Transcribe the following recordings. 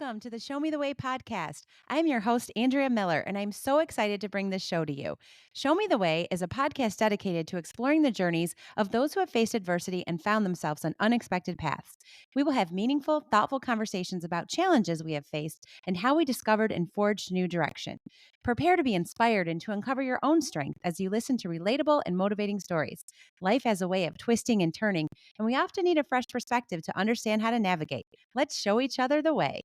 Welcome to the Show Me the Way podcast. I am your host, Andrea Miller, and I'm so excited to bring this show to you. Show Me the Way is a podcast dedicated to exploring the journeys of those who have faced adversity and found themselves on unexpected paths. We will have meaningful, thoughtful conversations about challenges we have faced and how we discovered and forged new direction. Prepare to be inspired and to uncover your own strength as you listen to relatable and motivating stories. Life has a way of twisting and turning, and we often need a fresh perspective to understand how to navigate. Let's show each other the way.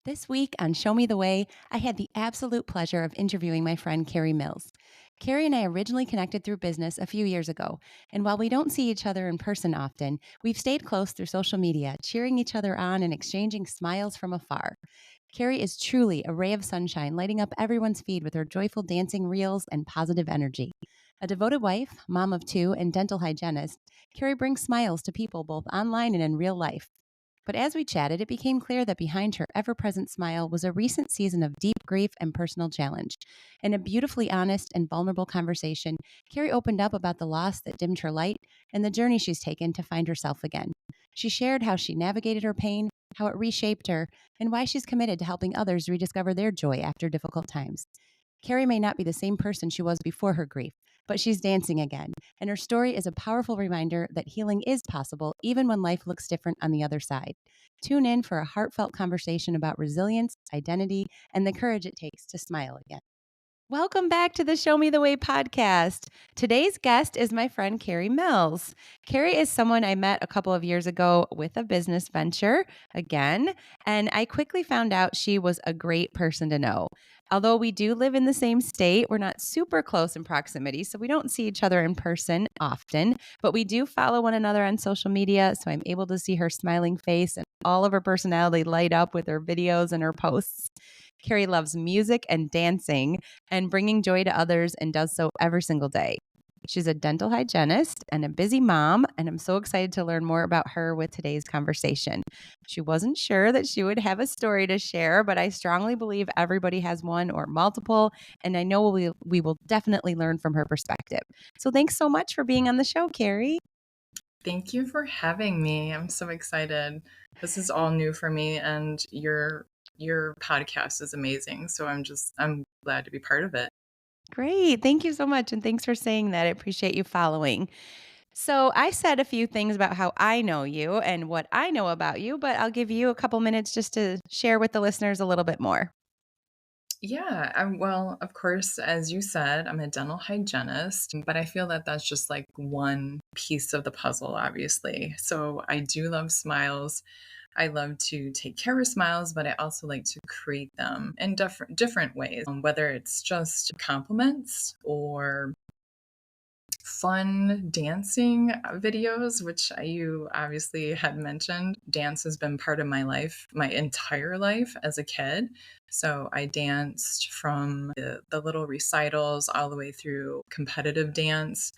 This week on Show Me the Way, I had the absolute pleasure of interviewing my friend Kari Mills. Kari and I originally connected through business a few years ago, and while we don't see each other in person often, we've stayed close through social media, cheering each other on and exchanging smiles from afar. Kari is truly a ray of sunshine, lighting up everyone's feed with her joyful dancing reels and positive energy. A devoted wife, mom of two, and dental hygienist, Kari brings smiles to people both online and in real life. But as we chatted, it became clear that behind her ever present smile was a recent season of deep grief and personal challenge. In a beautifully honest and vulnerable conversation, Kari opened up about the loss that dimmed her light and the journey she's taken to find herself again. She shared how she navigated her pain, how it reshaped her, and why she's committed to helping others rediscover their joy after difficult times. Kari may not be the same person she was before her grief, but she's dancing again, and her story is a powerful reminder that healing is possible even when life looks different on the other side. Tune in for a heartfelt conversation about resilience, identity, and the courage it takes to smile again. Welcome back to the Show Me the Way podcast. Today's guest is my friend Kari Mills. Kari is someone I met a couple of years ago with a business venture again, and I quickly found out she was a great person to know. Although we do live in the same state, we're not super close in proximity, so we don't see each other in person often, but we do follow one another on social media, so I'm able to see her smiling face and all of her personality light up with her videos and her posts. Kari loves music and dancing and bringing joy to others and does so every single day. She's a dental hygienist and a busy mom, and I'm so excited to learn more about her with today's conversation. She wasn't sure that she would have a story to share, but I strongly believe everybody has one or multiple, and I know we will definitely learn from her perspective. So thanks so much for being on the show, Kari. Thank you for having me. I'm so excited. This is all new for me, and your podcast is amazing. So I'm glad to be part of it. Great. Thank you so much. And thanks for saying that. I appreciate you following. So, I said a few things about how I know you and what I know about you, but I'll give you a couple minutes just to share with the listeners a little bit more. Yeah, well, of course, as you said, I'm a dental hygienist, but I feel that that's just like one piece of the puzzle, obviously. So I do love smiles. I love to take care of smiles, but I also like to create them in different ways, whether it's just compliments or fun dancing videos, which you obviously had mentioned. Dance has been part of my life, my entire life as a kid. So I danced from the little recitals all the way through competitive dance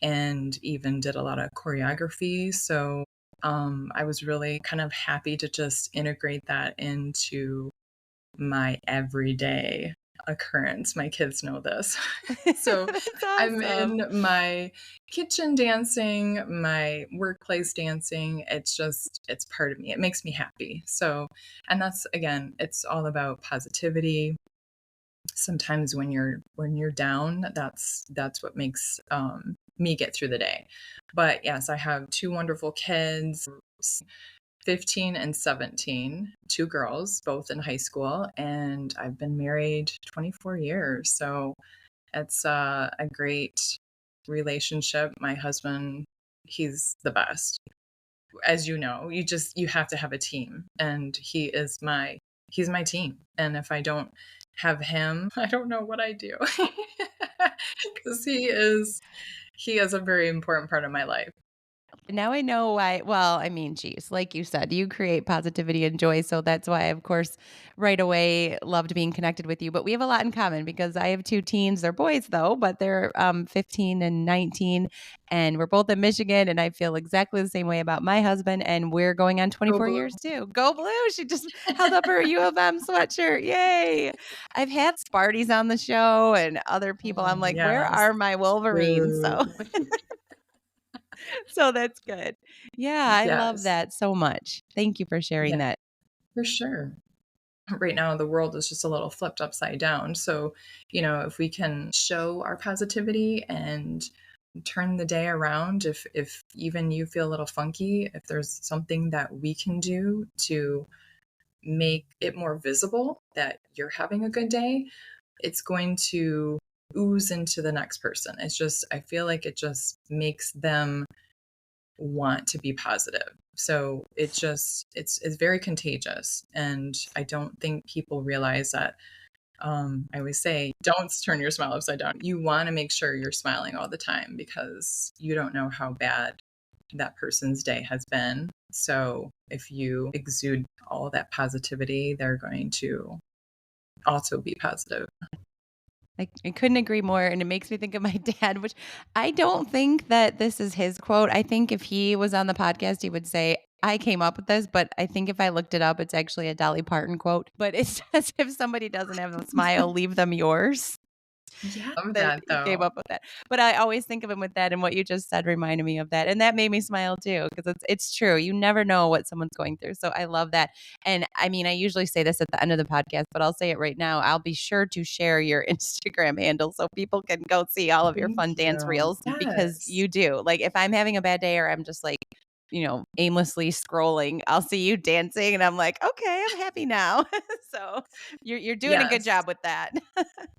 and even did a lot of choreography. So I was really kind of happy to just integrate that into my everyday occurrence. My kids know this. So That's I'm awesome. in my kitchen dancing, my workplace dancing. It's part of me. It makes me happy. So, and that's again, it's all about positivity. Sometimes when you're down, that's what makes me get through the day. But yes, I have two wonderful kids. 15 and 17, two girls, both in high school, and I've been married 24 years. So it's a great relationship. My husband, he's the best. As you know, you have to have a team, and he's my team. And if I don't have him, I don't know what I do. Because he is a very important part of my life. Now I know why. Well, I mean, geez, like you said, you create positivity and joy. So that's why, of course, right away loved being connected with you. But we have a lot in common because I have two teens. They're boys, though, but they're 15 and 19. And we're both in Michigan. And I feel exactly the same way about my husband. And we're going on Go 24 blue. years, too. Go Blue. She just held up her U of M sweatshirt. Yay. I've had Sparties on the show and other people. I'm like, where Yes. are my Wolverines? Boo. So that's good. Yeah, I love Yes. that so much. Thank you for sharing Yeah, that. for sure. Right now, the world is just a little flipped upside down. So, if we can show our positivity and turn the day around, if even you feel a little funky, if there's something that we can do to make it more visible that you're having a good day, it's going to ooze into the next person. It's just, I feel like it just makes them want to be positive. So it's very contagious. And I don't think people realize that. I always say, don't turn your smile upside down. You want to make sure you're smiling all the time because you don't know how bad that person's day has been. So if you exude all that positivity, they're going to also be positive. I couldn't agree more. And it makes me think of my dad, which I don't think that this is his quote. I think if he was on the podcast, he would say, I came up with this, but I think if I looked it up, it's actually a Dolly Parton quote. But it says, if somebody doesn't have a smile, leave them yours. Yeah. Love That that he came though. up with that. But I always think of him with that, and what you just said reminded me of that, and that made me smile too because it's true. You never know what someone's going through, so I love that. And I mean, I usually say this at the end of the podcast, but I'll say it right now. I'll be sure to share your Instagram handle so people can go see all of your Thank fun dance you. reels because Yes. you do. Like if I'm having a bad day or I'm just like, aimlessly scrolling, I'll see you dancing and I'm like, okay, I'm happy now. So you're doing a good Yes. job with that.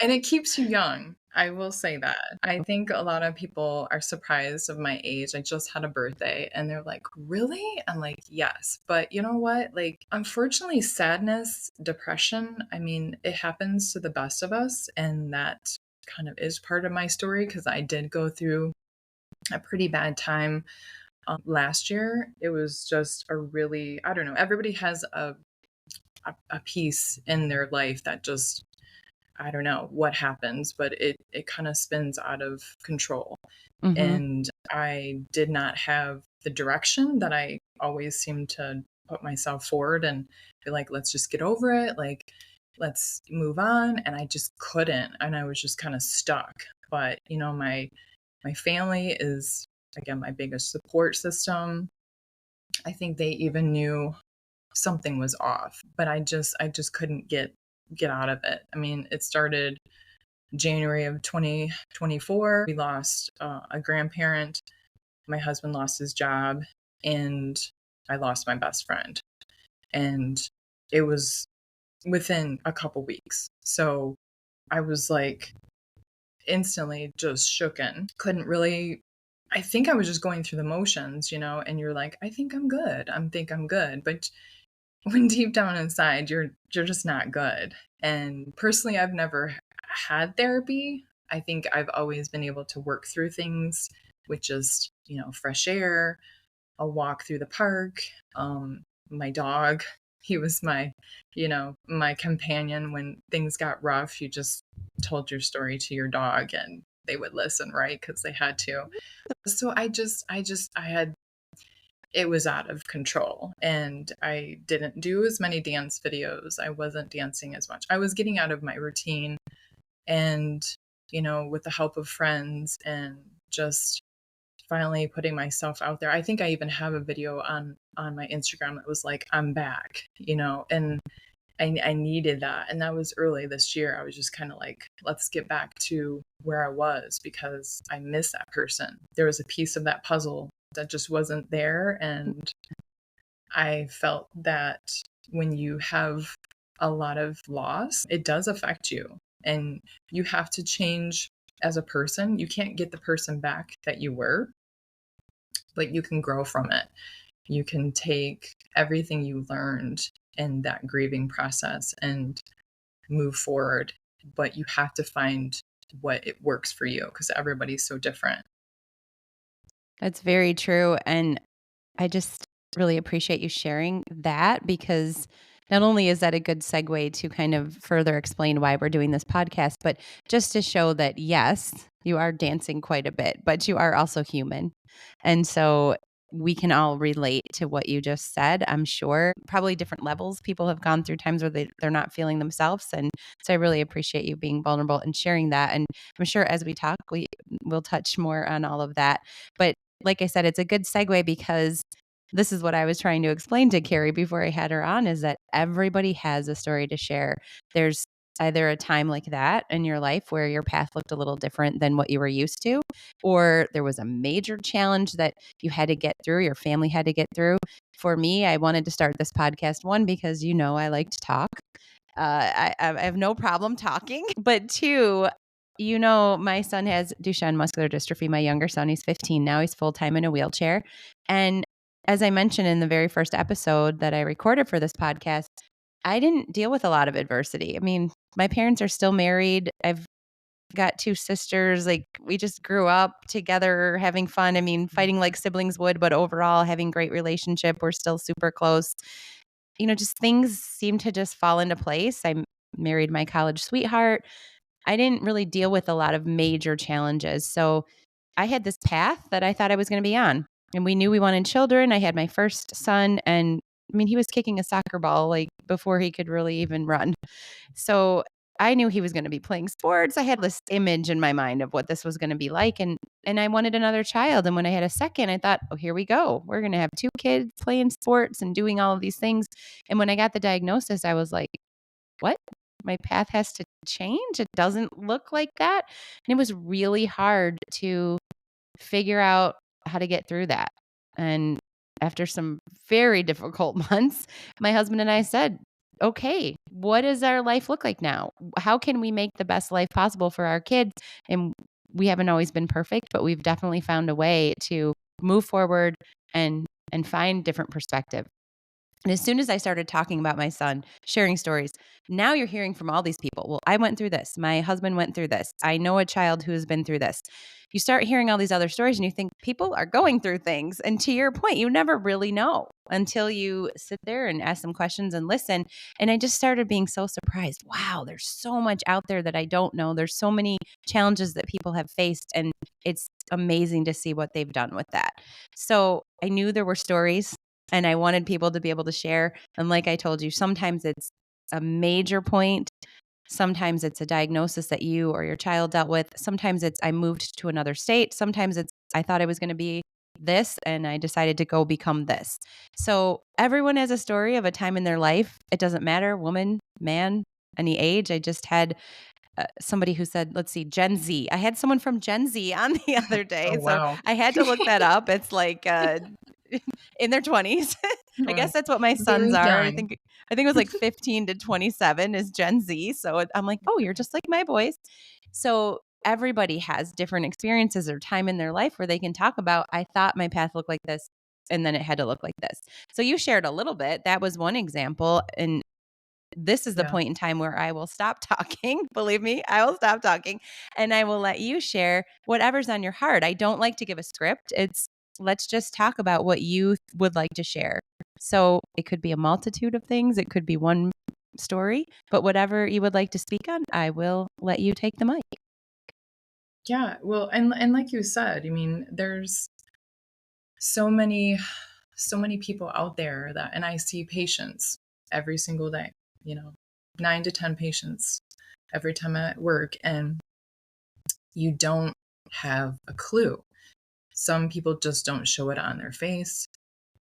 And it keeps you young. I will say that. I think a lot of people are surprised of my age. I just had a birthday and they're like, "Really?" I'm like, "Yes." But you know what? Like, unfortunately, sadness, depression, I mean, it happens to the best of us. And that kind of is part of my story because I did go through a pretty bad time last year. It was just a really, I don't know, everybody has a piece in their life that just I don't know what happens, but it kind of spins out of control. Hmm. And I did not have the direction that I always seem to put myself forward and be like, let's just get over it. Like, let's move on. And I just couldn't. And I was just kind of stuck. But, my family is again my biggest support system. I think they even knew something was off, but I just couldn't get out of it. I mean, it started January of 2024. We lost a grandparent. My husband lost his job, and I lost my best friend. And it was within a couple weeks. So I was like instantly just shooken. Couldn't really. I think I was just going through the motions, and you're like, I think I'm good. Think I'm good. But when deep down inside you're just not good. And personally, I've never had therapy. I think I've always been able to work through things with just fresh air, a walk through the park, my dog. He was my companion when things got rough. You just told your story to your dog and they would listen, right? Because they had to. So I had it was out of control and I didn't do as many dance videos. I wasn't dancing as much. I was getting out of my routine and, with the help of friends and just finally putting myself out there. I think I even have a video on my Instagram that was like, I'm back, and I needed that. And that was early this year. I was just kind of like, let's get back to where I was because I miss that person. There was a piece of that puzzle that just wasn't there. And I felt that when you have a lot of loss, it does affect you. And you have to change as a person. You can't get the person back that you were, but you can grow from it. You can take everything you learned in that grieving process and move forward, but you have to find what it works for you because everybody's so different. That's very true. And I just really appreciate you sharing that because not only is that a good segue to kind of further explain why we're doing this podcast, but just to show that, yes, you are dancing quite a bit, but you are also human. And so we can all relate to what you just said. I'm sure probably different levels. People have gone through times where they're not feeling themselves. And so I really appreciate you being vulnerable and sharing that. And I'm sure as we talk, we'll touch more on all of that. But like I said, it's a good segue because this is what I was trying to explain to Kari before I had her on is that everybody has a story to share. There's either a time like that in your life where your path looked a little different than what you were used to, or there was a major challenge that you had to get through, your family had to get through. For me, I wanted to start this podcast, one, because I like to talk. I have no problem talking. But two, my son has Duchenne muscular dystrophy. My younger son, he's 15 now. He's full time in a wheelchair. And as I mentioned in the very first episode that I recorded for this podcast, I didn't deal with a lot of adversity. I mean, my parents are still married. I've got two sisters. Like, we just grew up together having fun. I mean, fighting like siblings would, but overall having great relationship. We're still super close. Just things seem to just fall into place. I married my college sweetheart. I didn't really deal with a lot of major challenges. So I had this path that I thought I was going to be on. And we knew we wanted children. I had my first son, and I mean, he was kicking a soccer ball like before he could really even run. So I knew he was going to be playing sports. I had this image in my mind of what this was going to be like. And I wanted another child. And when I had a second, I thought, oh, here we go. We're going to have two kids playing sports and doing all of these things. And when I got the diagnosis, I was like, what? My path has to change. It doesn't look like that. And it was really hard to figure out how to get through that. And after some very difficult months, my husband and I said, okay, what does our life look like now? How can we make the best life possible for our kids? And we haven't always been perfect, but we've definitely found a way to move forward and find different perspective. And as soon as I started talking about my son, sharing stories, now you're hearing from all these people. Well, I went through this. My husband went through this. I know a child who has been through this. You start hearing all these other stories and you think people are going through things. And to your point, you never really know until you sit there and ask some questions and listen. And I just started being so surprised. Wow, there's so much out there that I don't know. There's so many challenges that people have faced. And it's amazing to see what they've done with that. So I knew there were stories and I wanted people to be able to share. And like I told you, sometimes it's a major point. Sometimes it's a diagnosis that you or your child dealt with. Sometimes it's I moved to another state. Sometimes it's I thought I was going to be this and I decided to go become this. So everyone has a story of a time in their life. It doesn't matter, woman, man, any age. I just had somebody who said, let's see, Gen Z. I had someone from Gen Z on the other Oh, day. So wow. I had to look that up. It's like in their 20s. I Oh, guess that's what my sons very are. I young. think I think it was like 15 to 27 is Gen Z. So I'm like, "Oh, you're just like my boys." So everybody has different experiences or time in their life where they can talk about, I thought my path looked like this and then it had to look like this. So you shared a little bit. That was one example, and this is the Yeah. point in time where I will stop talking. Believe me, I will stop talking and I will let you share whatever's on your heart. I don't like to give a script. It's let's just talk about what you would like to share. So it could be a multitude of things, it could be one story, but whatever you would like to speak on, I will let you take the mic. Yeah. Well, and like you said, I mean, there's so many so many people out there that and I see patients every single day, you know, 9 to 10 patients every time I'm at work, and you don't have a clue. Some people just don't show it on their face.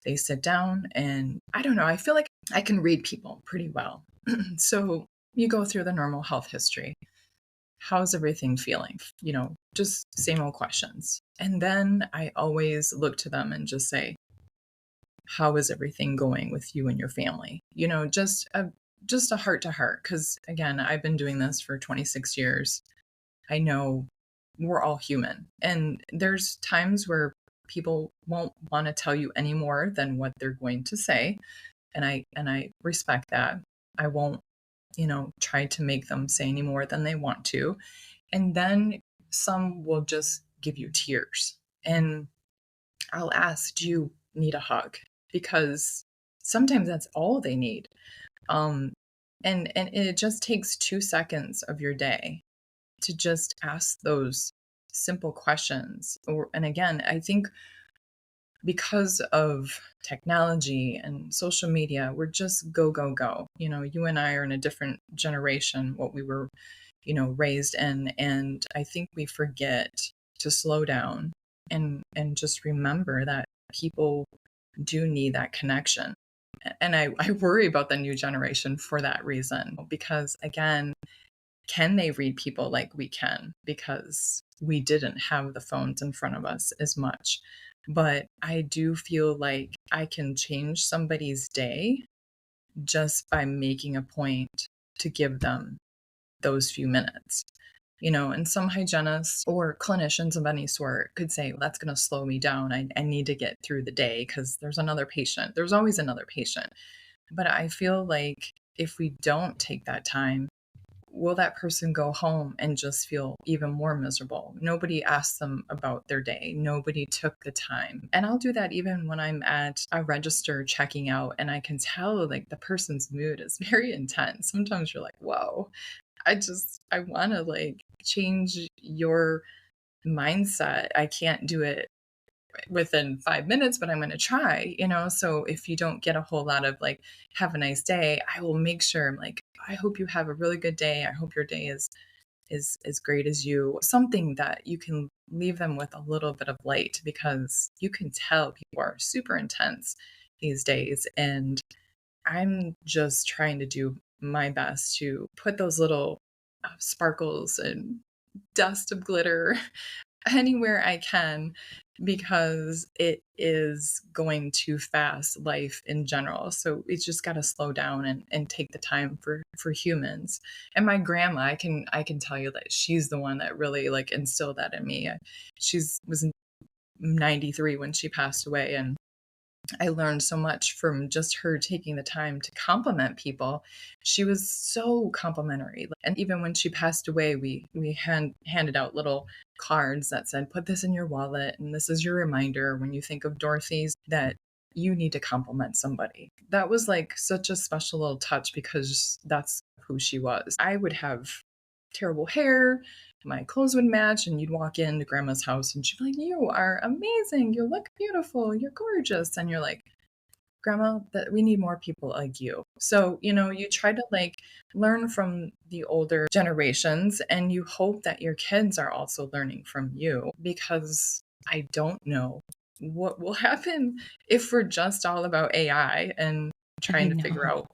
They sit down and I don't know, I feel like I can read people pretty well. So you go through the normal health history. How's everything feeling? You know, just same old questions. And then I always look to them and just say, how is everything going with you and your family? You know, just a heart to heart. Because again, I've been doing this for 26 years. I know we're all human, and there's times where people won't want to tell you any more than what they're going to say, and I respect that. I won't, try to make them say any more than they want to. And then some will just give you tears. And I'll ask, do you need a hug? Because sometimes that's all they need. Um, and it just takes 2 seconds of your day to just ask those simple questions. And again, I think because of technology and social media, we're just go, go, go. You and I are in a different generation, what we were, raised in. And I think we forget to slow down and just remember that people do need that connection. And I worry about the new generation for that reason, because again, can they read people like we can? Because we didn't have the phones in front of us as much. But I do feel like I can change somebody's day just by making a point to give them those few minutes. And some hygienists or clinicians of any sort could say, that's going to slow me down. I need to get through the day because there's another patient. There's always another patient. But I feel like if we don't take that time, will that person go home and just feel even more miserable? Nobody asked them about their day. Nobody took the time. And I'll do that even when I'm at a register checking out and I can tell like the person's mood is very intense. Sometimes you're like, whoa, I want to like change your mindset. I can't do it within 5 minutes, but I'm going to try. So if you don't get a whole lot of like, have a nice day, I will make sure I'm like, I hope you have a really good day. I hope your day is as great as you. Something that you can leave them with a little bit of light, because you can tell people are super intense these days. And I'm just trying to do my best to put those little sparkles and dust of glitter anywhere I can, because it is going too fast, life in general. So it's just got to slow down and take the time for humans. And my grandma, I can tell you that she's the one that really like instilled that in me. She's was 93 when she passed away, and I learned so much from just her taking the time to compliment people. She was so complimentary. And even when she passed away, we handed out little cards that said, put this in your wallet. And this is your reminder when you think of Dorothy's that you need to compliment somebody. That was like such a special little touch, because that's who she was. I would have terrible hair, my clothes would match, and you'd walk into grandma's house and she'd be like, you are amazing, you look beautiful, you're gorgeous. And you're like, grandma, that we need more people like you. So you try to like learn from the older generations, and you hope that your kids are also learning from you, because I don't know what will happen if we're just all about AI and I trying to figure know. out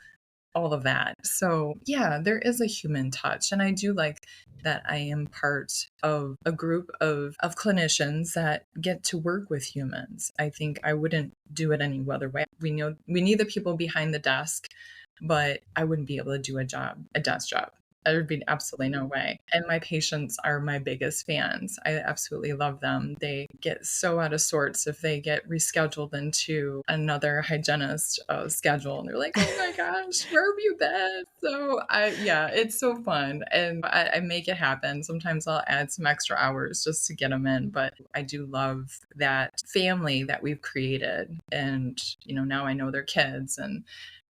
all of that. So, yeah, there is a human touch. And I do like that I am part of a group of clinicians that get to work with humans. I think I wouldn't do it any other way. We know we need the people behind the desk, but I wouldn't be able to do a desk job. There would be absolutely no way. And my patients are my biggest fans. I absolutely love them. They get so out of sorts if they get rescheduled into another hygienist schedule. And they're like, oh my gosh, where have you been? Yeah, it's so fun. And I make it happen. Sometimes I'll add some extra hours just to get them in. But I do love that family that we've created. And, now I know their kids and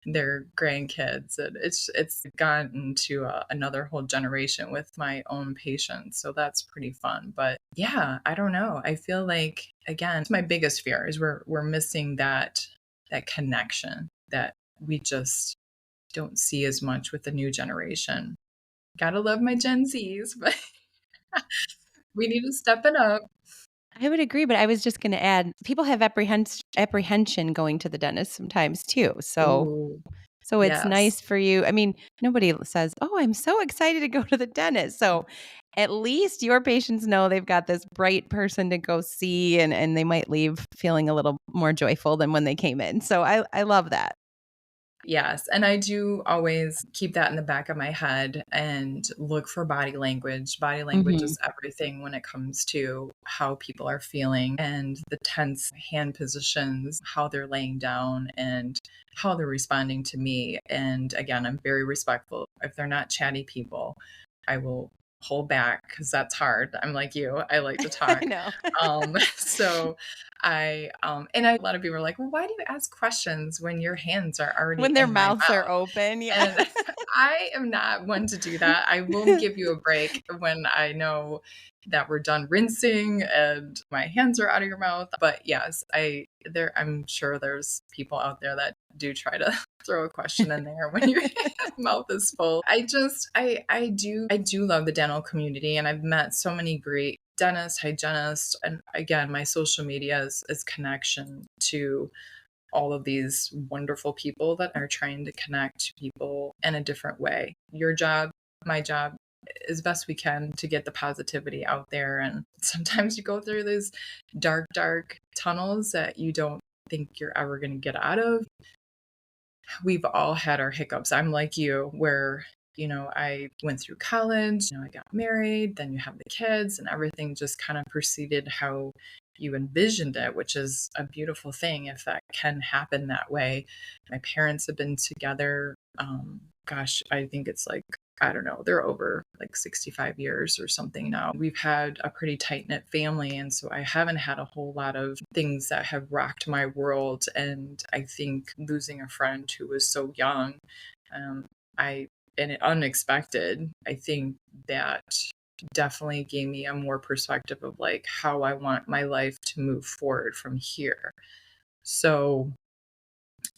their grandkids, and it's gotten to another whole generation with my own patients, so that's pretty fun. But yeah, I don't know, I feel like, again, it's my biggest fear is we're missing that connection that we just don't see as much with the new generation. Gotta love my Gen Z's, but we need to step it up. I would agree, but I was just gonna add, people have apprehension going to the dentist sometimes too. Ooh, So it's yes. nice for you. I mean, nobody says, "Oh, I'm so excited to go to the dentist." So at least your patients know they've got this bright person to go see, and they might leave feeling a little more joyful than when they came in. So I love that. Yes, and I do always keep that in the back of my head and look for body language. Body language Mhm. is everything when it comes to how people are feeling, and the tense hand positions, how they're laying down, and how they're responding to me. And again, I'm very respectful. If they're not chatty people, I will hold back because that's hard. I'm like you, I like to I talk. know. So A lot of people are like, well, why do you ask questions when your hands are already When their in my mouths are mouth? open, yeah. And I am not one to do that. I will give you a break when I know that we're done rinsing and my hands are out of your mouth. But yes, I'm sure there's people out there that do try to throw a question in there when your mouth is full. I do love the dental community, and I've met so many great dentists, hygienists, and again, my social media is connection to all of these wonderful people that are trying to connect to people in a different way. Your job, my job, as best we can to get the positivity out there. And sometimes you go through these dark, dark tunnels that you don't think you're ever going to get out of. We've all had our hiccups. I'm like you, where, I went through college, I got married, then you have the kids, and everything just kind of proceeded how you envisioned it, which is a beautiful thing if that can happen that way. My parents have been together, gosh, I think it's like, I don't know, they're over like 65 years or something now. We've had a pretty tight knit family. And so I haven't had a whole lot of things that have rocked my world. And I think losing a friend who was so young, um, unexpected, I think that definitely gave me a more perspective of like how I want my life to move forward from here. So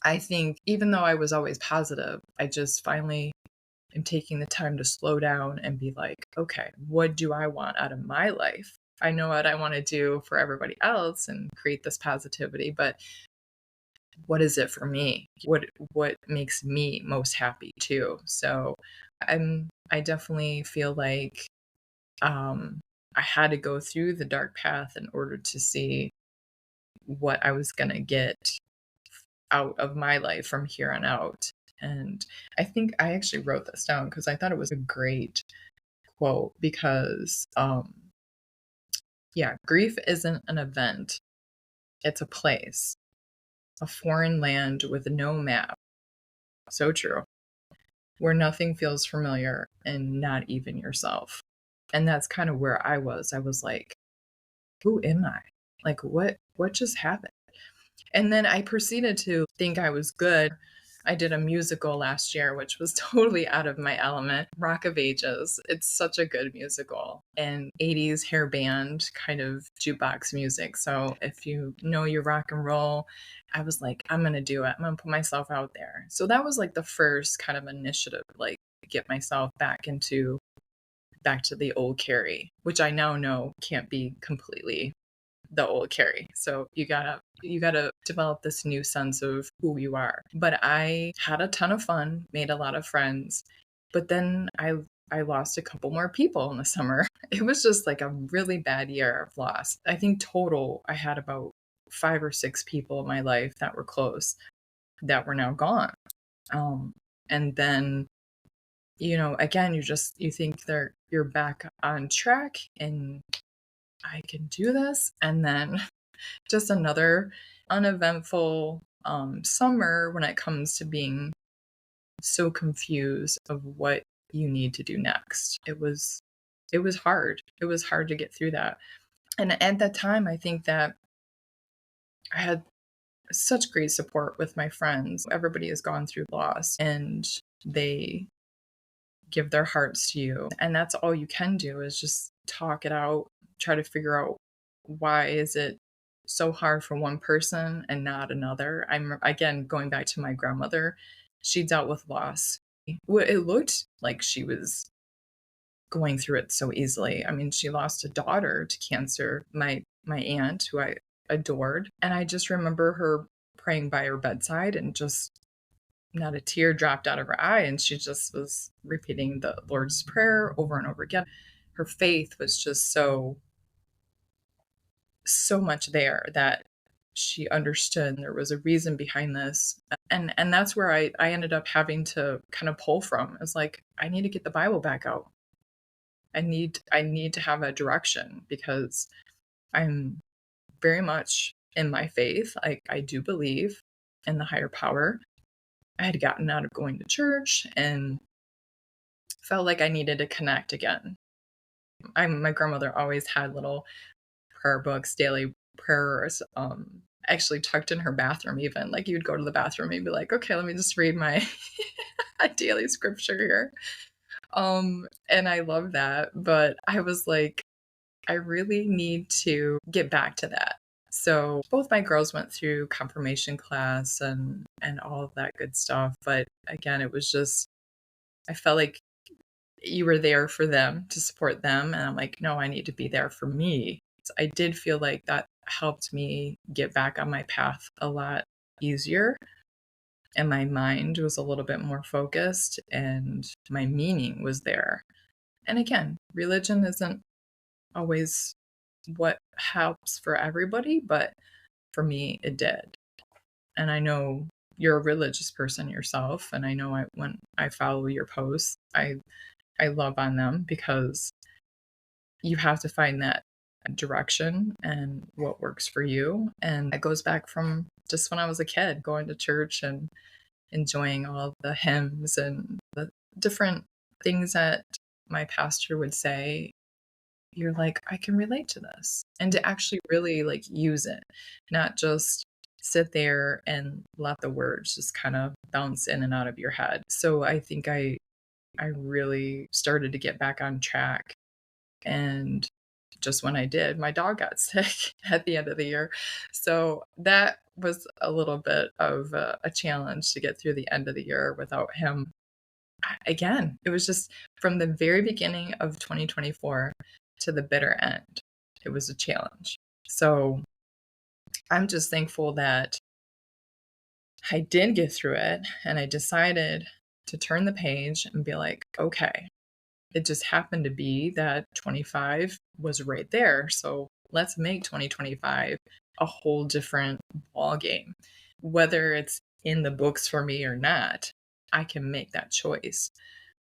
I think even though I was always positive, I just finally am taking the time to slow down and be like, okay, what do I want out of my life? I know what I want to do for everybody else and create this positivity, but what is it for me? What makes me most happy too? So I definitely feel like I had to go through the dark path in order to see what I was gonna get out of my life from here on out. And I think I actually wrote this down because I thought it was a great quote because, yeah, grief isn't an event, it's a place, a foreign land with no map. So true. Where nothing feels familiar and not even yourself. And that's kind of where I was. I was like, who am I? Like what just happened? And then I proceeded to think I was good. I did a musical last year, which was totally out of my element. Rock of Ages. It's such a good musical and 80s hair band kind of jukebox music. So if you know your rock and roll, I was like, I'm going to do it. I'm going to put myself out there. So that was like the first kind of initiative, like get myself back to the old Kari, which I now know can't be completely the old Kari. So you gotta develop this new sense of who you are. But I had a ton of fun, made a lot of friends, but then I lost a couple more people in the summer. It was just like a really bad year of loss. I think total I had about 5 or 6 people in my life that were close that were now gone. Um, and then again, you think you're back on track and I can do this, and then just another uneventful summer when it comes to being so confused of what you need to do next. It was hard. It was hard to get through that. And at that time, I think that I had such great support with my friends. Everybody has gone through loss and they give their hearts to you. And that's all you can do is just talk it out, try to figure out why is it so hard for one person and not another. I'm again going back to my grandmother. She dealt with loss. It looked like she was going through it so easily. I mean, she lost a daughter to cancer, my aunt who I adored, and I just remember her praying by her bedside and just not a tear dropped out of her eye, and she just was repeating the Lord's Prayer over and over again. Her faith was just so much there that she understood there was a reason behind this. And that's where I ended up having to kind of pull from. It's like I need to get the Bible back out. I need to have a direction because I'm very much in my faith. I do believe in the higher power. I had gotten out of going to church and felt like I needed to connect again. My grandmother always had little prayer books, daily prayers, actually tucked in her bathroom even. Like, you'd go to the bathroom and be like, "Okay, let me just read my daily scripture here." And I love that, but I was like, I really need to get back to that. So both my girls went through confirmation class and all of that good stuff, but again, it was just I felt like you were there for them to support them, and I'm like, "No, I need to be there for me." So I did feel like that helped me get back on my path a lot easier, and my mind was a little bit more focused, and my meaning was there. And again, religion isn't always what helps for everybody, but for me, it did. And I know you're a religious person yourself, and I know when I follow your posts, I love on them because you have to find that direction and what works for you. And it goes back from just when I was a kid, going to church and enjoying all the hymns and the different things that my pastor would say. You're like, I can relate to this. And to actually really like use it, not just sit there and let the words just kind of bounce in and out of your head. So I think I really started to get back on track. And just when I did, my dog got sick at the end of the year. So that was a little bit of a challenge to get through the end of the year without him. Again, it was just from the very beginning of 2024 to the bitter end. It was a challenge. So I'm just thankful that I did get through it and I decided to turn the page and be like, okay, it just happened to be that 25 was right there. So let's make 2025 a whole different ball game. Whether it's in the books for me or not, I can make that choice.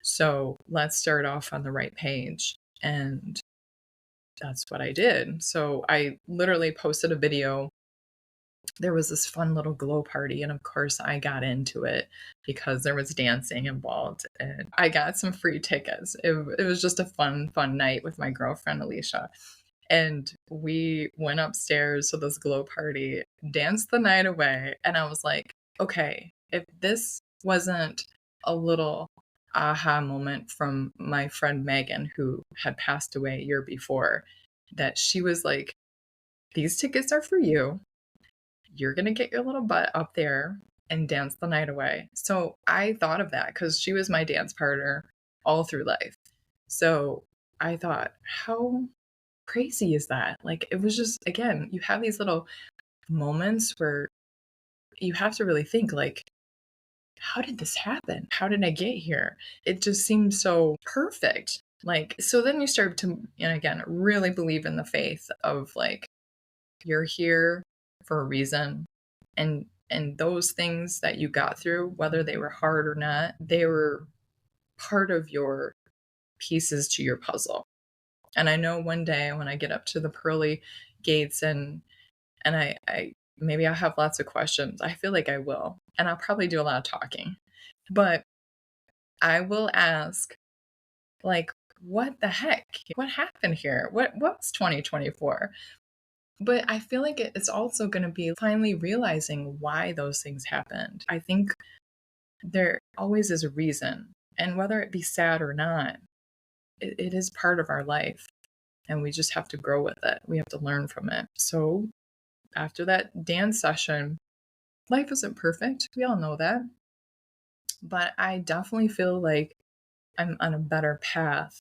So let's start off on the right page. And that's what I did. So I literally posted a video. There was this fun little glow party, and of course, I got into it because there was dancing involved, and I got some free tickets. It was just a fun night with my girlfriend, Alicia. And we went upstairs to this glow party, danced the night away, and I was like, okay, if this wasn't a little aha moment from my friend Megan, who had passed away a year before, that she was like, these tickets are for you. You're going to get your little butt up there and dance the night away. So I thought of that because she was my dance partner all through life. So I thought, how crazy is that? Like, it was just, again, you have these little moments where you have to really think, like, how did this happen? How did I get here? It just seems so perfect. Like, so then you start to, again, really believe in the faith of like, you're here for a reason. And those things that you got through, whether they were hard or not, they were part of your pieces to your puzzle. And I know one day when I get up to the pearly gates and I maybe I'll have lots of questions. I feel like I will. And I'll probably do a lot of talking. But I will ask, like, what the heck? What happened here? What's 2024? But I feel like it's also going to be finally realizing why those things happened. I think there always is a reason. And whether it be sad or not, it is part of our life. And we just have to grow with it. We have to learn from it. So after that dance session, life isn't perfect. We all know that. But I definitely feel like I'm on a better path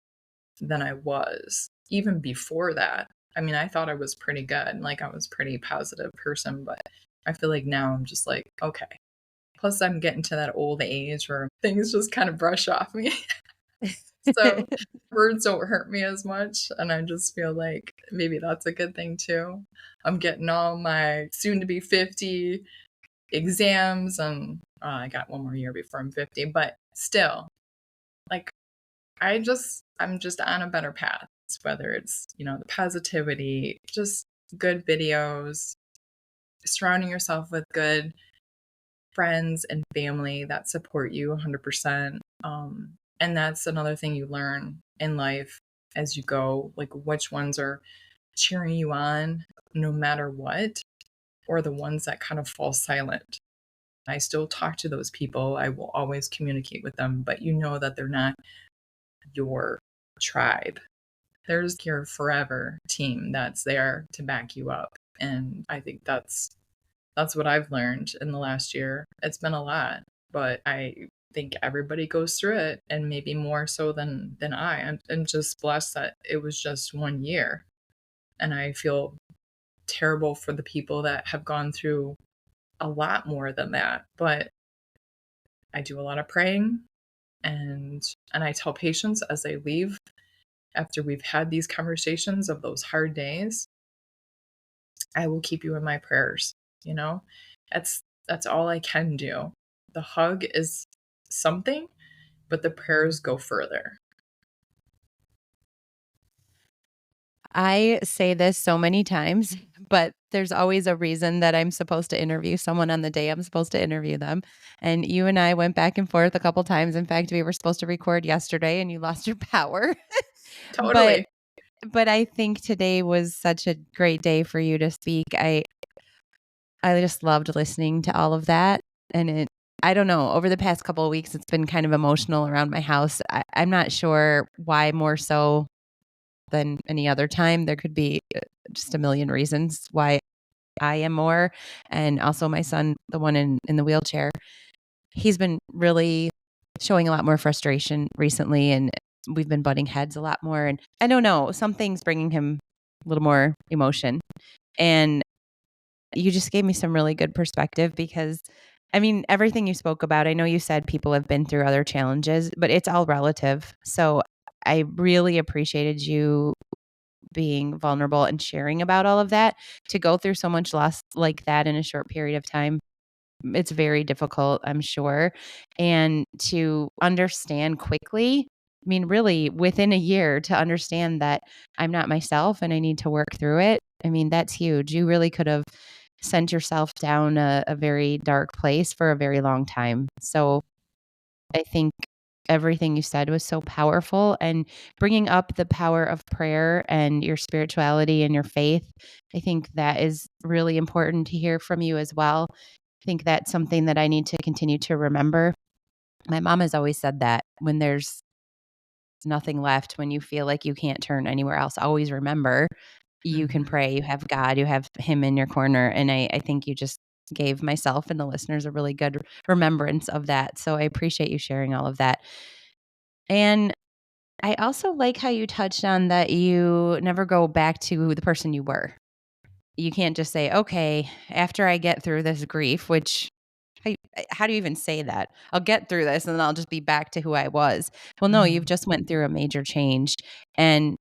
than I was even before that. I mean, I thought I was pretty good, like I was a pretty positive person, but I feel like now I'm just like, okay. Plus, I'm getting to that old age where things just kind of brush off me. So words don't hurt me as much. And I just feel like maybe that's a good thing too. I'm getting all my soon to be 50 exams, and I got one more year before I'm 50, but still, like, I'm just on a better path, whether it's, the positivity, just good videos, surrounding yourself with good friends and family that support you 100%. And that's another thing you learn in life as you go, like which ones are cheering you on, no matter what, or the ones that kind of fall silent. I still talk to those people. I will always communicate with them, but you know that they're not your tribe. There's your forever team that's there to back you up. And I think that's what I've learned in the last year. It's been a lot, but I think everybody goes through it, and maybe more so than I. I'm just blessed that it was just 1 year. And I feel terrible for the people that have gone through a lot more than that. But I do a lot of praying, and I tell patients as they leave after we've had these conversations of those hard days, I will keep you in my prayers, you know? That's all I can do. The hug is something, but the prayers go further. I say this so many times, but there's always a reason that I'm supposed to interview someone on the day I'm supposed to interview them. And you and I went back and forth a couple times. In fact, we were supposed to record yesterday and you lost your power. but Totally. but I think today was such a great day for you to speak. I just loved listening to all of that. And I don't know, over the past couple of weeks, it's been kind of emotional around my house. I'm not sure why more so than any other time. There could be just a million reasons why I am more. And also my son, the one in the wheelchair, he's been really showing a lot more frustration recently. And we've been butting heads a lot more. And I don't know, something's bringing him a little more emotion. And you just gave me some really good perspective because I mean, everything you spoke about, I know you said people have been through other challenges, but it's all relative. So I really appreciated you being vulnerable and sharing about all of that. To go through so much loss like that in a short period of time, it's very difficult, I'm sure. And to understand quickly, I mean, really within a year, to understand that I'm not myself and I need to work through it. I mean, that's huge. You really could have sent yourself down a very dark place for a very long time. So I think everything you said was so powerful, and bringing up the power of prayer and your spirituality and your faith. I think that is really important to hear from you as well. I think that's something that I need to continue to remember. My mom has always said that when there's nothing left, when you feel like you can't turn anywhere else, always remember you can Mhm. pray, you have God, you have Him in your corner. And I think you just gave myself and the listeners a really good remembrance of that. So I appreciate you sharing all of that. And I also like how you touched on that you never go back to the person you were. You can't just say, okay, after I get through this grief, which how do you even say that? I'll get through this and then I'll just be back to who I was. Well, no, you've Mhm. just went through a major change, and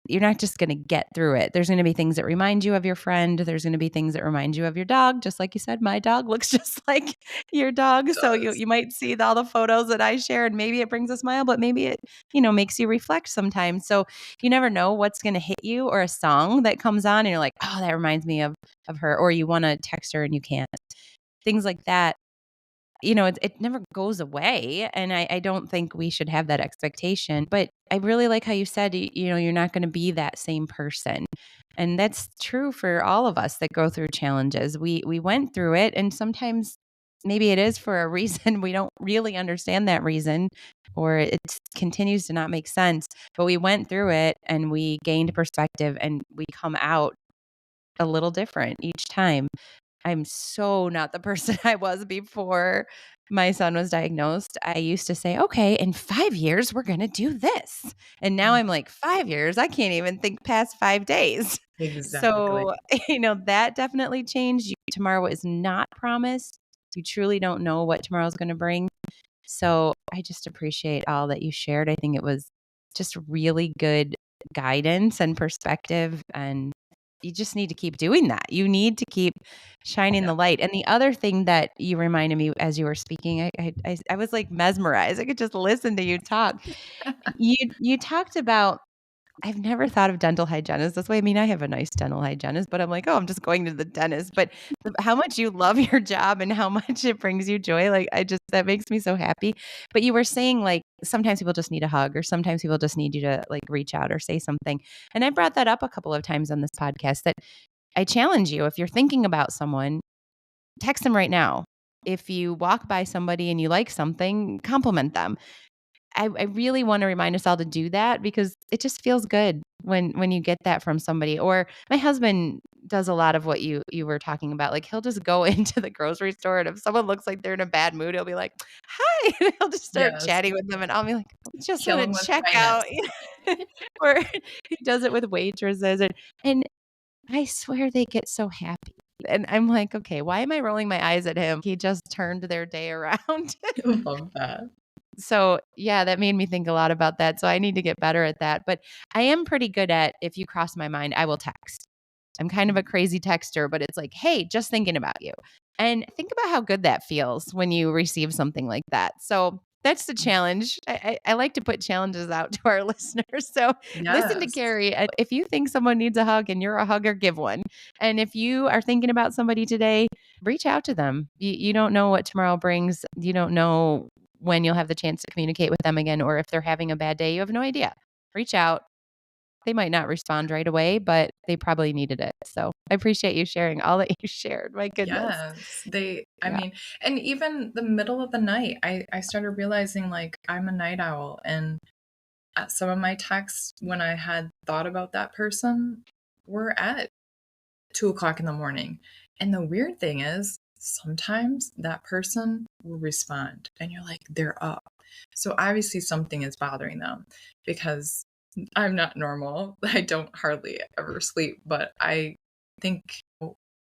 you're not just going to get through it. There's going to be things that remind you of your friend. There's going to be things that remind you of your dog. Just like you said, my dog looks just like your dog. It So you does. you might see all the photos that I share, and maybe it brings a smile, but maybe it, makes you reflect sometimes. So you never know what's going to hit you, or a song that comes on and you're like, oh, that reminds me of her, or you want to text her and you can't. Things like that, it never goes away. And I don't think we should have that expectation. But I really like how you said, you're not going to be that same person. And that's true for all of us that go through challenges. We went through it, and sometimes maybe it is for a reason. We don't really understand that reason, or it continues to not make sense. But we went through it and we gained perspective, and we come out a little different each time. I'm so not the person I was before my son was diagnosed. I used to say, okay, in 5 years, we're going to do this. And now I'm like, 5 years? I can't even think past 5 days. Exactly. So, that definitely changed. Tomorrow is not promised. You truly don't know what tomorrow's going to bring. So I just appreciate all that you shared. I think it was just really good guidance and perspective. And you just need to keep doing that. You need to keep shining Yeah. the light. And the other thing that you reminded me as you were speaking, I was like mesmerized. I could just listen to you talk. You talked about, I've never thought of dental hygienist this way. I mean, I have a nice dental hygienist, but I'm like, oh, I'm just going to the dentist. But how much you love your job and how much it brings you joy, like that makes me so happy. But you were saying, like, sometimes people just need a hug, or sometimes people just need you to like reach out or say something. And I brought that up a couple of times on this podcast, that I challenge you, if you're thinking about someone, text them right now. If you walk by somebody and you like something, compliment them. I really want to remind us all to do that because it just feels good when you get that from somebody. Or my husband does a lot of what you were talking about. Like he'll just go into the grocery store and if someone looks like they're in a bad mood, he'll be like, "Hi," and he'll just start Yes. chatting with them, and I'll be like, "Just Kill want them to with check out." kindness. Or he does it with waitresses, and I swear they get so happy. And I'm like, okay, why am I rolling my eyes at him? He just turned their day around. I love that. So, yeah, that made me think a lot about that. So I need to get better at that. But I am pretty good at if you cross my mind, I will text. I'm kind of a crazy texter, but it's like, hey, just thinking about you. And think about how good that feels when you receive something like that. So that's the challenge. I like to put challenges out to our listeners. So listen to Yes. Kari. If you think someone needs a hug and you're a hugger, give one. And if you are thinking about somebody today, reach out to them. You don't know what tomorrow brings. You don't know when you'll have the chance to communicate with them again, or if they're having a bad day, you have no idea. Reach out. They might not respond right away, but they probably needed it. So I appreciate you sharing all that you shared. My goodness. Yes. I Yeah. mean, and even the middle of the night, I started realizing like I'm a night owl and some of my texts when I had thought about that person were at 2 o'clock in the morning. And the weird thing is, sometimes that person will respond and you're like, they're up. So obviously something is bothering them because I'm not normal. I don't hardly ever sleep, but I think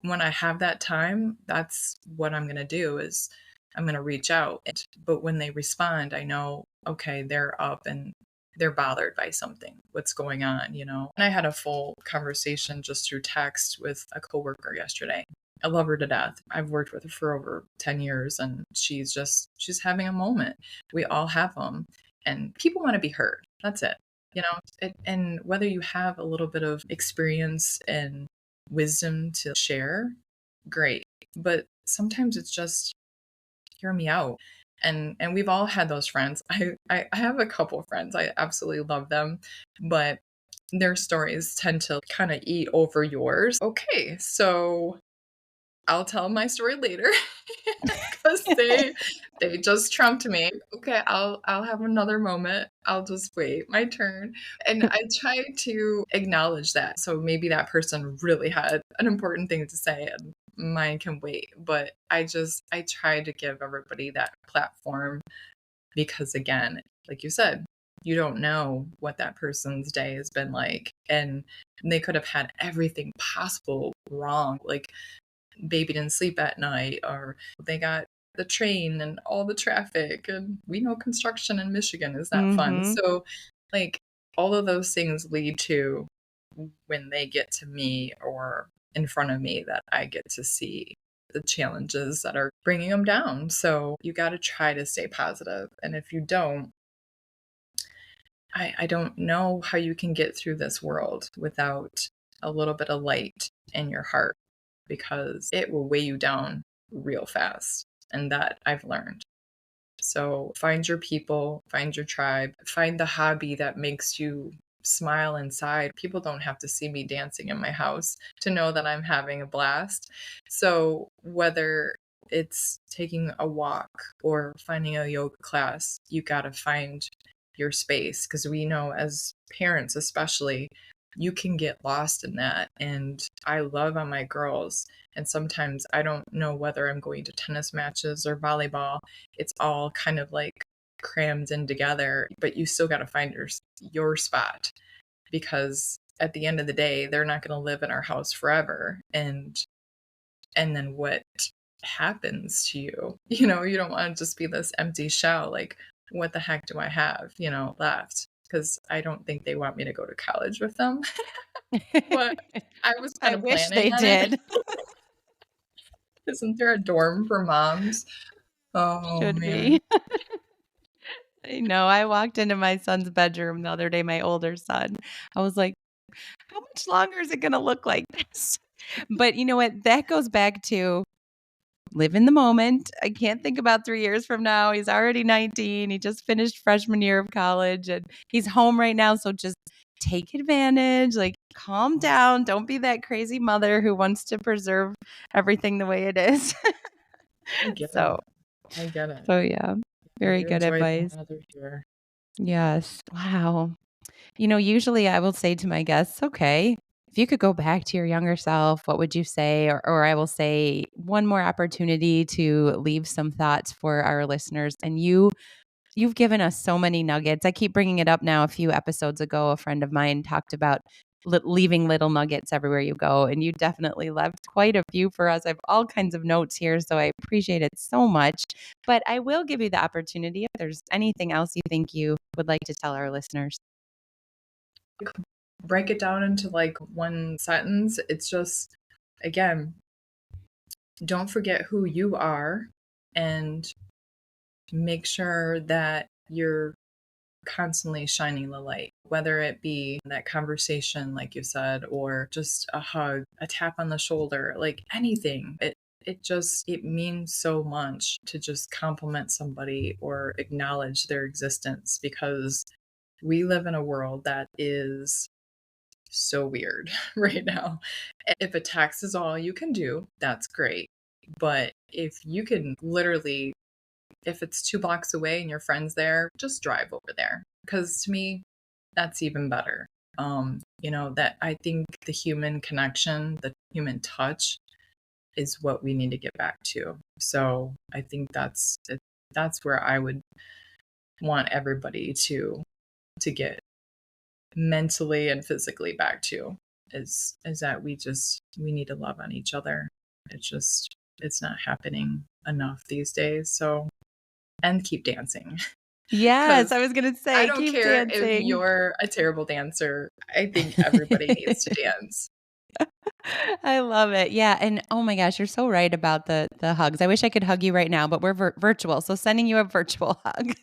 when I have that time, that's what I'm going to do is I'm going to reach out. But when they respond, I know, okay, they're up and they're bothered by something. What's going on, you know? And I had a full conversation just through text with a coworker yesterday. I love her to death. I've worked with her for over 10 years and she's having a moment. We all have them and people want to be heard. That's it. You know, and whether you have a little bit of experience and wisdom to share, great. But sometimes it's just hear me out. And we've all had those friends. I have a couple of friends. I absolutely love them, but their stories tend to kind of eat over yours. Okay, so I'll tell my story later because they just trumped me. Okay, I'll have another moment. I'll just wait my turn. And I try to acknowledge that. So maybe that person really had an important thing to say and mine can wait. But I try to give everybody that platform because again, like you said, you don't know what that person's day has been like. And they could have had everything possible wrong. Like baby didn't sleep at night or they got the train and all the traffic and we know construction in Michigan is not fun. Mm-hmm. So like all of those things lead to when they get to me or in front of me that I get to see the challenges that are bringing them down. So you got to try to stay positive. And if you don't, I don't know how you can get through this world without a little bit of light in your heart because it will weigh you down real fast. And that I've learned. So find your people, find your tribe, find the hobby that makes you smile inside. People don't have to see me dancing in my house to know that I'm having a blast. So whether it's taking a walk or finding a yoga class, you got to find your space because we know as parents, especially, you can get lost in that. And I love on my girls. And sometimes I don't know whether I'm going to tennis matches or volleyball. It's all kind of like crammed in together, but you still got to find your spot because at the end of the day, they're not going to live in our house forever. And then what happens to you? You know, you don't want to just be this empty shell. Like, what the heck do I have, left? Because I don't think they want me to go to college with them. But I was kind I of wish planning they on it. did. Isn't there a dorm for moms? Oh, Should man. be. I know. I walked into my son's bedroom the other day, my older son. I was like, how much longer is it going to look like this? But you know what? That goes back to live in the moment. I can't think about 3 years from now. He's already 19. He just finished freshman year of college and he's home right now. So just take advantage. Like calm down. Don't be that crazy mother who wants to preserve everything the way it is. I get So, it. I get it. yeah, very You're a good joyful advice. mother here. Yes. Wow. Usually I will say to my guests, okay, if you could go back to your younger self, what would you say? Or I will say one more opportunity to leave some thoughts for our listeners. And you've given us so many nuggets. I keep bringing it up now. A few episodes ago, a friend of mine talked about leaving little nuggets everywhere you go. And you definitely left quite a few for us. I have all kinds of notes here, so I appreciate it so much. But I will give you the opportunity if there's anything else you think you would like to tell our listeners. Break it down into like one sentence. It's just, again, don't forget who you are and make sure that you're constantly shining the light, whether it be that conversation, like you said, or just a hug, a tap on the shoulder, like anything. It means so much to just compliment somebody or acknowledge their existence, because we live in a world that is so weird right now. If a text is all you can do, that's great. But if you can literally, if it's 2 blocks away and your friend's there, just drive over there. Because to me, that's even better. That I think the human connection, the human touch is what we need to get back to. So I think that's where I would want everybody to get mentally and physically back to, is that we need to love on each other. It's not happening enough these days. So, and keep dancing. Yes, Because I was going to I say, don't keep care if dancing. you're a terrible dancer. I think everybody needs to dance. I love it. Yeah, and oh my gosh, you're so right about the hugs. I wish I could hug you right now, but we're virtual, so sending you a virtual hug.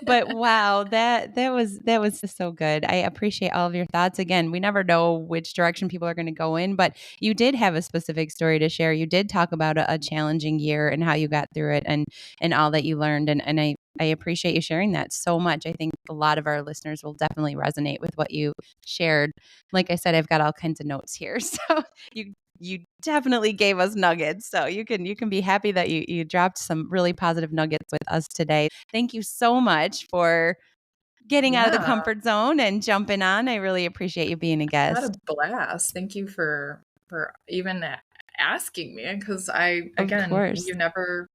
But wow, that was just so good. I appreciate all of your thoughts. Again, we never know which direction people are going to go in, but you did have a specific story to share. You did talk about a challenging year and how you got through it, and all that you learned. And I appreciate you sharing that so much. I think a lot of our listeners will definitely resonate with what you shared. Like I said, I've got all kinds of notes here. So you definitely gave us nuggets. So you can be happy that you dropped some really positive nuggets with us today. Thank you so much for getting out of the Yeah, comfort zone and jumping on. I really appreciate you being a had a guest. blast. Thank you for even asking me, because I, Of again, course. you never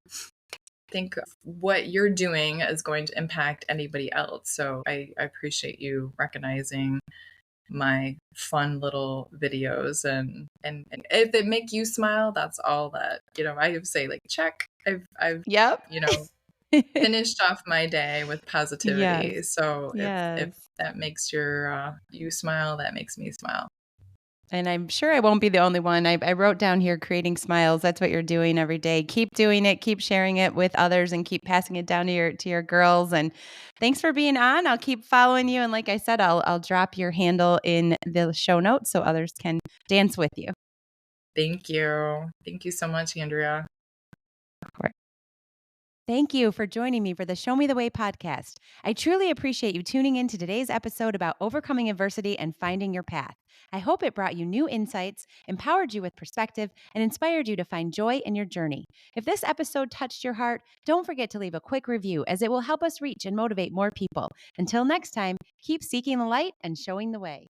think of what you're doing is going to impact anybody else. So I appreciate you recognizing my fun little videos, and if they make you smile, that's all that, I would say, like, check. I've Yep. you know finished off my day with Yes. positivity. So if Yes. that makes you smile, that makes me smile. And I'm sure I won't be the only one. I wrote down here creating smiles. That's what you're doing every day. Keep doing it. Keep sharing it with others, and keep passing it down to your girls. And thanks for being on. I'll keep following you. And like I said, I'll drop your handle in the show notes so others can dance with you. Thank you so much, Andrea. Of course. Thank you for joining me for the Show Me the Way podcast. I truly appreciate you tuning in to today's episode about overcoming adversity and finding your path. I hope it brought you new insights, empowered you with perspective, and inspired you to find joy in your journey. If this episode touched your heart, don't forget to leave a quick review, as it will help us reach and motivate more people. Until next time, keep seeking the light and showing the way.